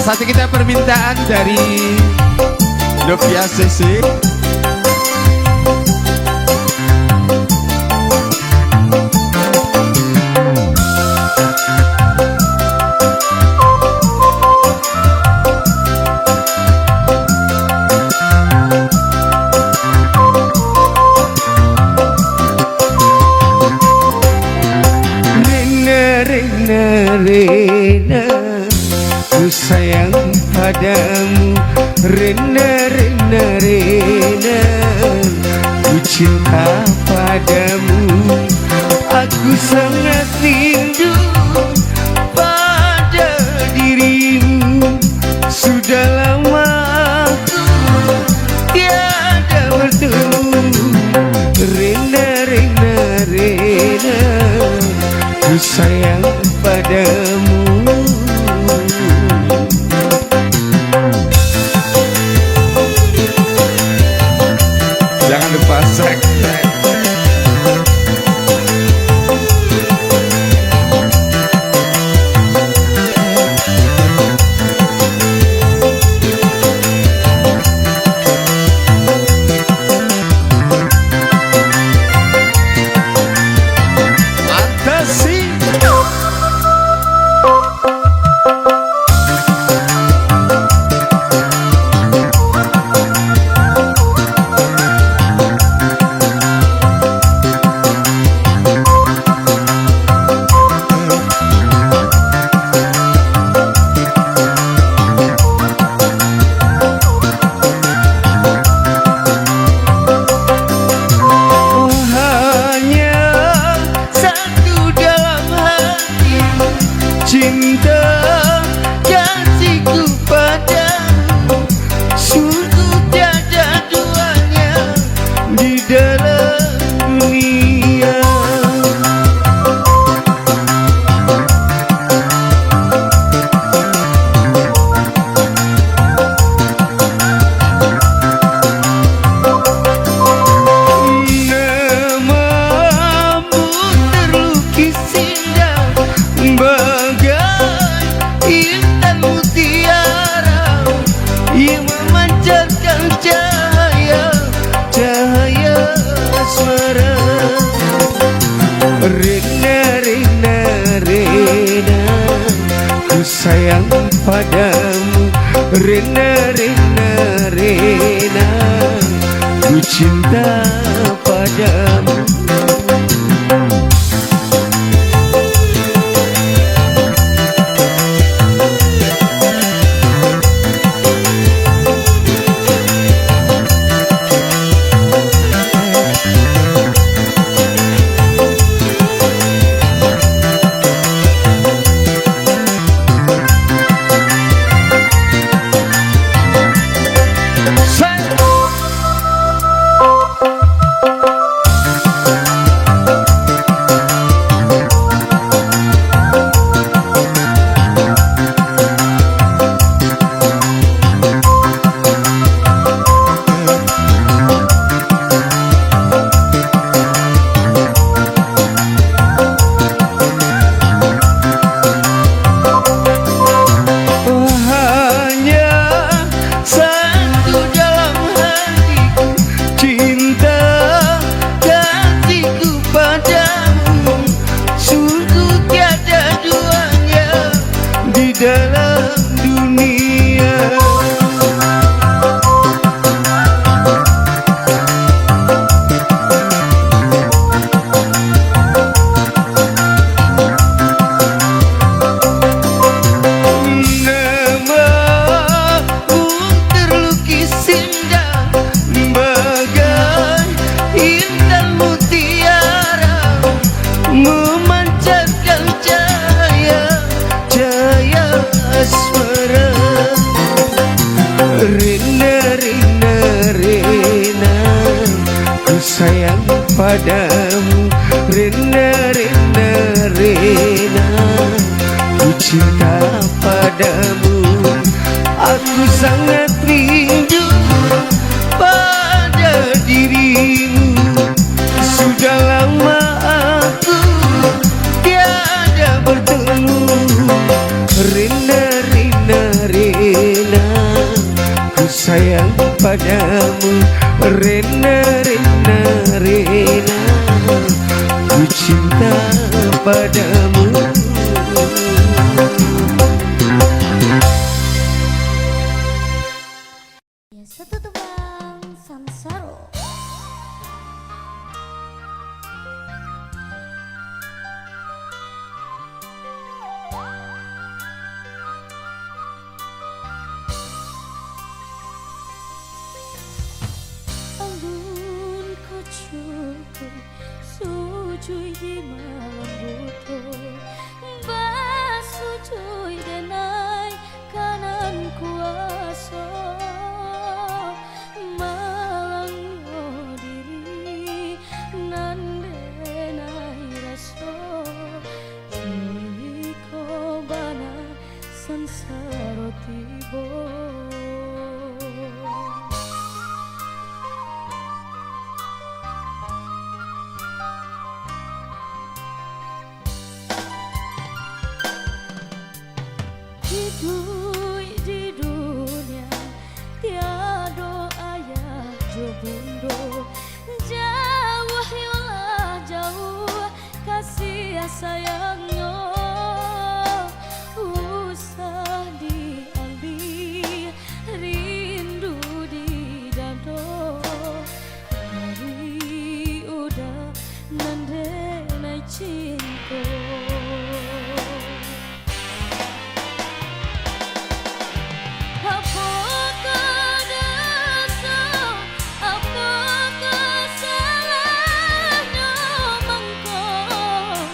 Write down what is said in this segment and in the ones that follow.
satu kita permintaan dari Novia CC. Rena, ku sayang padamu. Rena, Rena, Rena, ku cinta padamu. Aku sangat rindu pada dirimu. Sudah lama aku tiada bertemu. Rena, Rena, Rena, ku sayang padamu. Jangan lupa subscribe. Cinta kasihku padamu, sungguh tiada duanya di dalam dunia. Namamu terlukis indah intan mutiara yang memancarkan cahaya, cahaya asmara. Rena, Rena, Rena, ku sayang padamu. Rena, Rena, Rena, ku cinta padamu. Dalam dunia namamu terlukis indah bagai intan mutiara, memancarkan cahaya, cahaya asmara. Rena, Rena, Rena, ku sayang padamu. Rena, Rena, Rena, ku cinta padamu. Aku sangat rindu pada dirimu. Sudah lama aku tiada bertemu. Rena, Rena, Rena, padamu Rena, Rena, Rena Ku cinta padamu. Ya, satu tebang Samsaro. Alun ko cukup sujui di malam butuh basujui denai kanan kuasa malango diri nandenai raso jui ko bana sansaro tibo. Di dunia tiada ayah jo bundo jauh yolah jauh kasih sayangnya usah diambil rindu di dado dari udah nandenai cinta. Apakah salahnya mengkau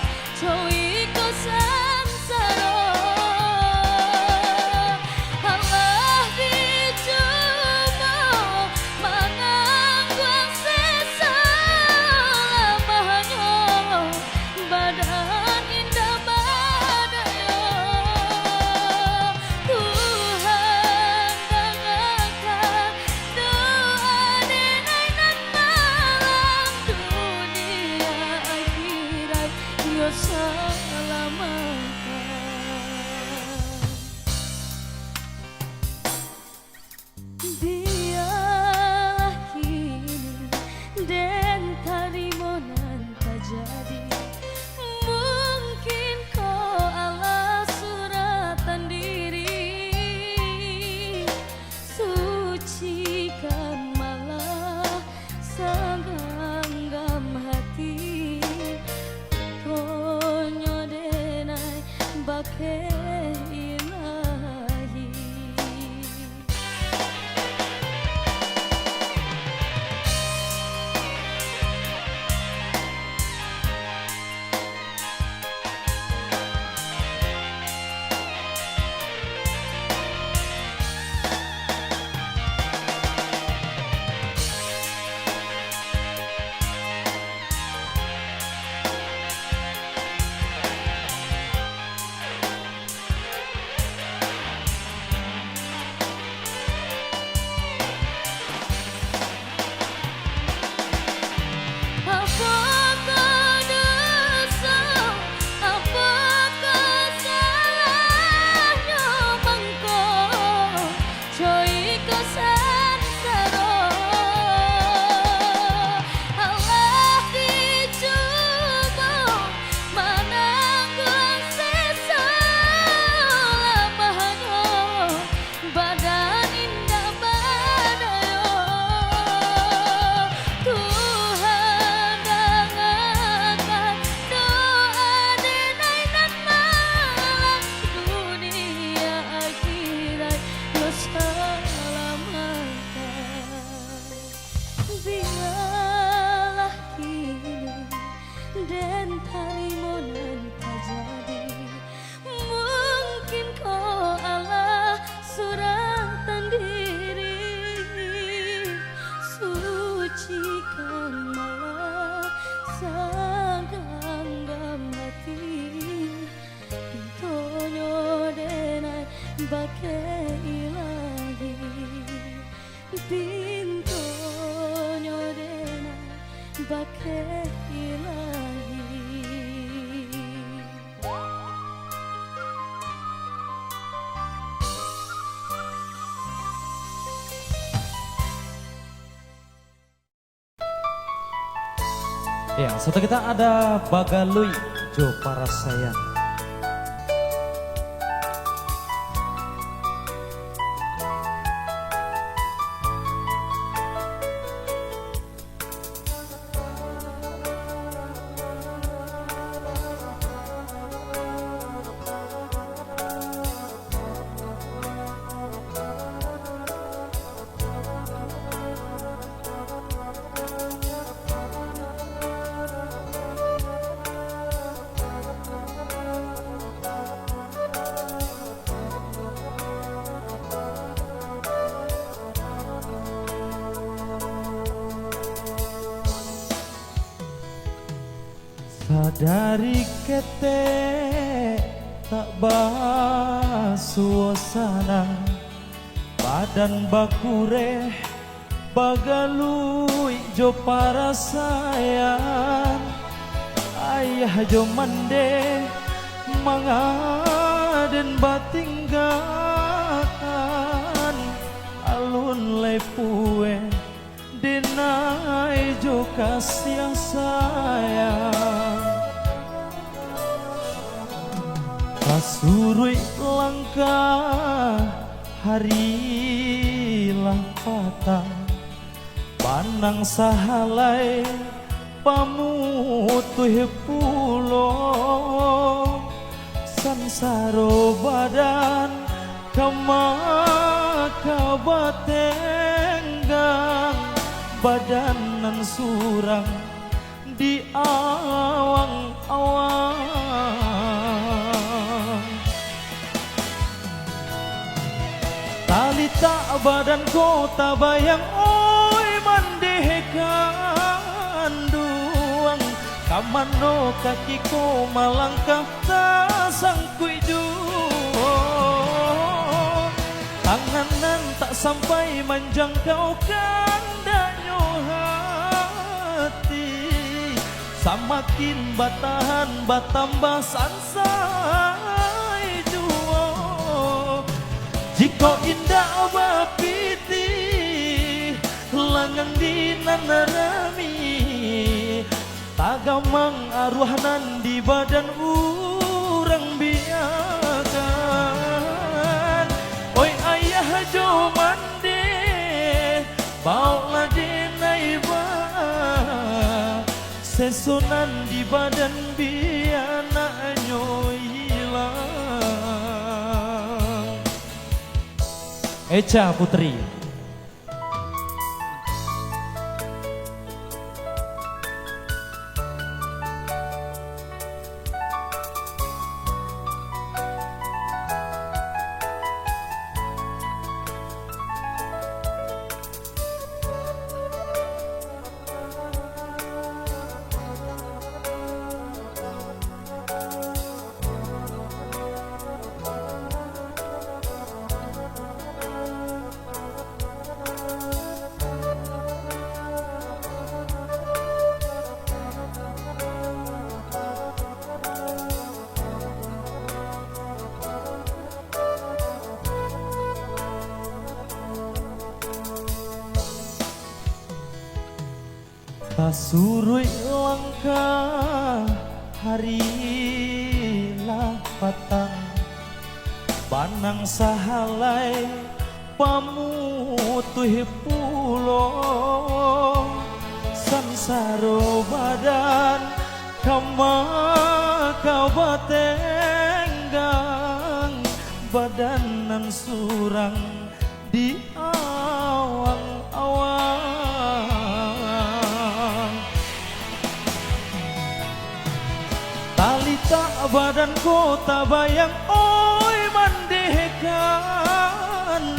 Ya, satu kita ada Bagalui Jo Parasayang. Sadari kete tak basuasana, badan bakure bagalui jo parasayang. Ayah jo mande mangaden batinggakan, alun lepue denai jo kasih sayang. Kasurui langkah harilah patah, panang sahalai pamutuh pulo. Sansaro badan kamaka batenggang, badanan surang di awang-awang. Talita badan kota bayang, oi mandehekan duang, kamano kaki ko malangkah tasangkui duang. Tanganan tak sampai menjangkau kandanyo hati, samakin batahan batambah sansai juo. Jika indah bapiti langang di nanarami, tagamang arwahnan di badan urang biakan. Oi ayah jo mande bawa denai ba, sesonan di badan biana hilang. Echa Putri. Kasurui langkah harilah patang, panang sahalai pamutuh pulo. Sansaro badan kamaka batenggang, badanan surang di awang-awang. Talita badan kota bayang, oi mandehekan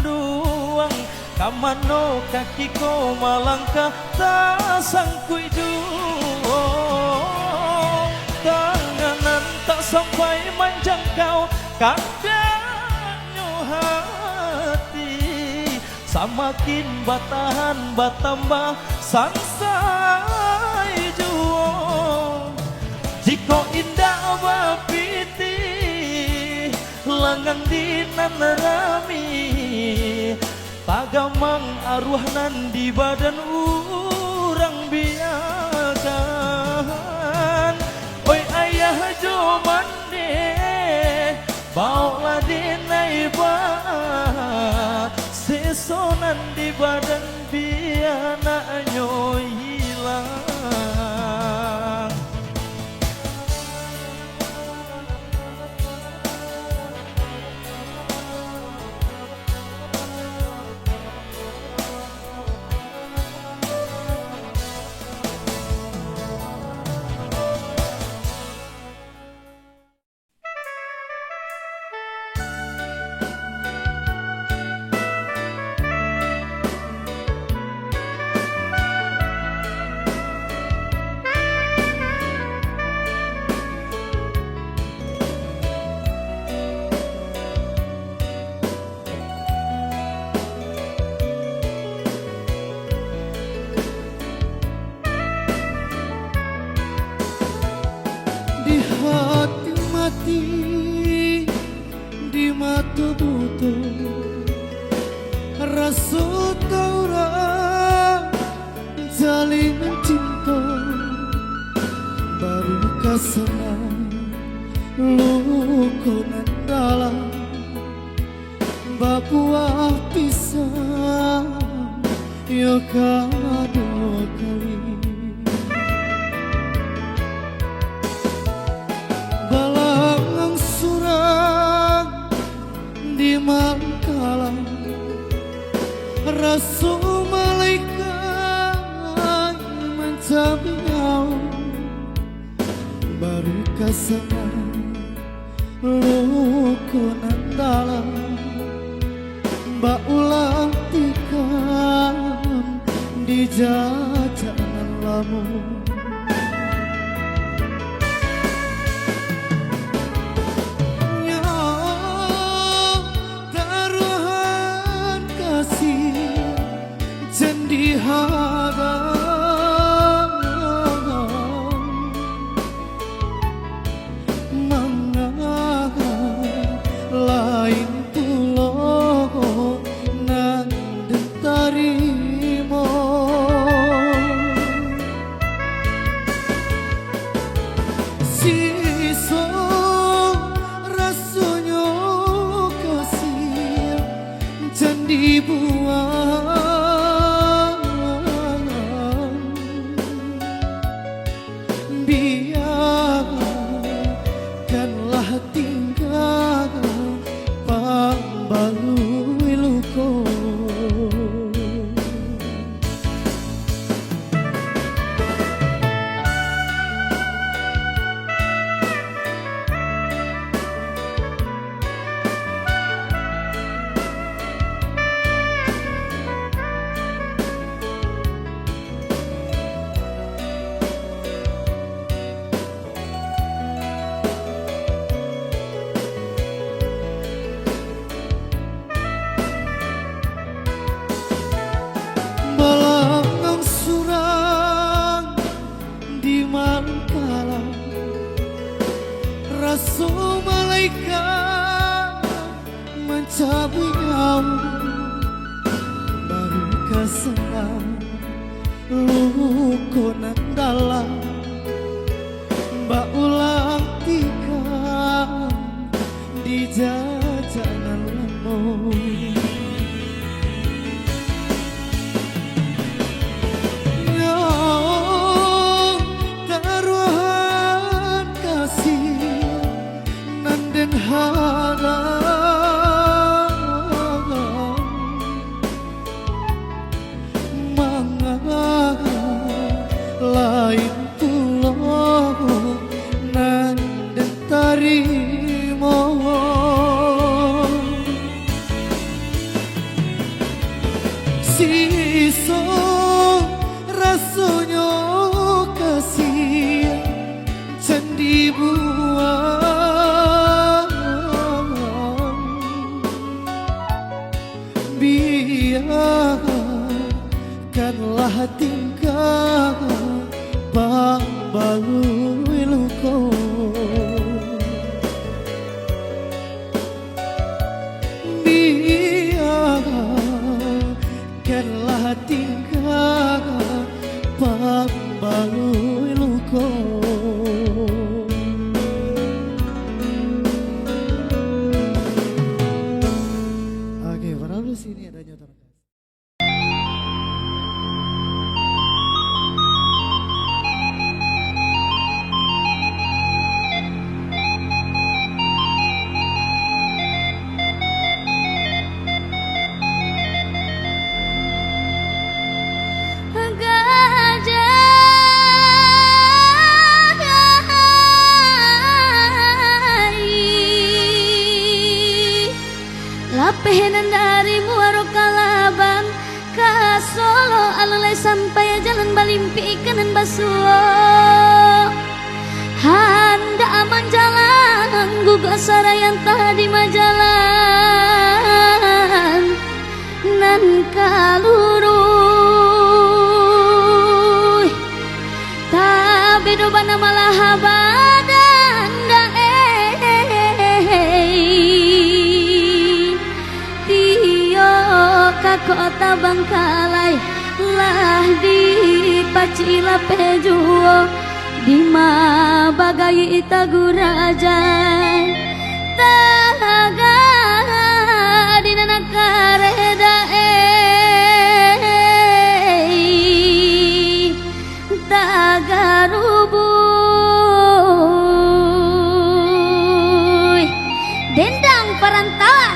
duang, kamano kaki ko malangkah tasangkui duang. Tanganan tak sampai menjangkau kandanyo hati, samakin batahan batambah sansai juo. Jika indah bapiti langang di nanarami, tagamang arwahnan di badan urang biakan. mande bawa dinai bat sesonan di badan biana nyo hilang. Di hati mati, di mata buta, rasa taura jalinan cinta baru kasana luka nan dalam bapuah pisang yo kadua kali. Balang surang di mangkala rasul malaikat mencabut baru kasana luka nan dalam mbak ulang tikam di jajanan lamun. Di hadang mangga lain pulau nan tarimo siso rasanya kasih jadi buah biarkanlah tinggal pambalui luko. Balang surang di mangkala rasul malaikat mencabut nyawa baru kasana luka nan dalam mbak ulang tikam di jajanan lamun. Lain pulau nan tarimo siso rasanya kasih jadi buah biarkanlah tinggal pambalui luko. Biarkanlah tinggal pambalui luko. Kapehenan dari Muaro Kalabang ka Solo alulai sampai jalan Balimpi kanan Basuo. Handa aman jalan gugah sarayan tadi majalan nan kaluruy tabedo bana malah badan tio ka kota Bangkalai lah di Pacila Pejuo di ma bagai Itaguraja taga di nanakareda taga rubuy dendang perantauan.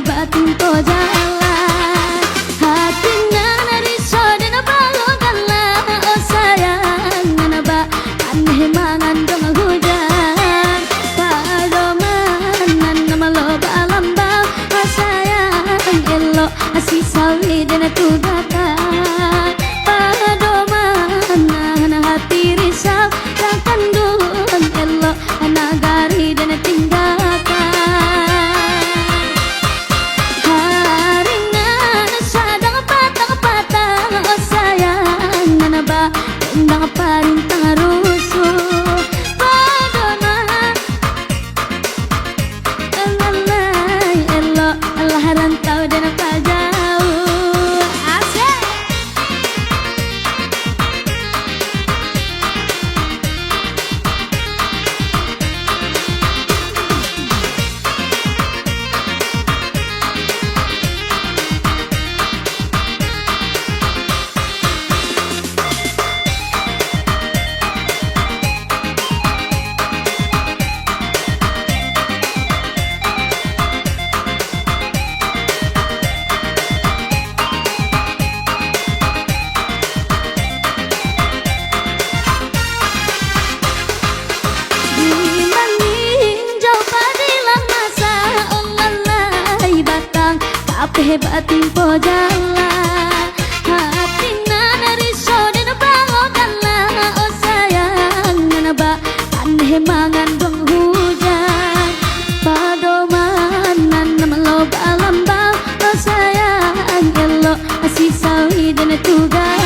Batin to jalan hatinya nari soden baloganlah oh sayang naba aneh mangan dong hujan padoman nama loba alambang oh sayang elo asih sawi dan tugatan padoman hati risau takkan dun elo nagari dan tinggalkan endang parintang rusuh padoman engalai elo Allah rantau dan apa jauh asik. Batin po jalan hatina nari soden baloganlah oh sayang naba aneh mangan dong hujan padoman nama loba alambang oh sayang elo asih sawi dan tugas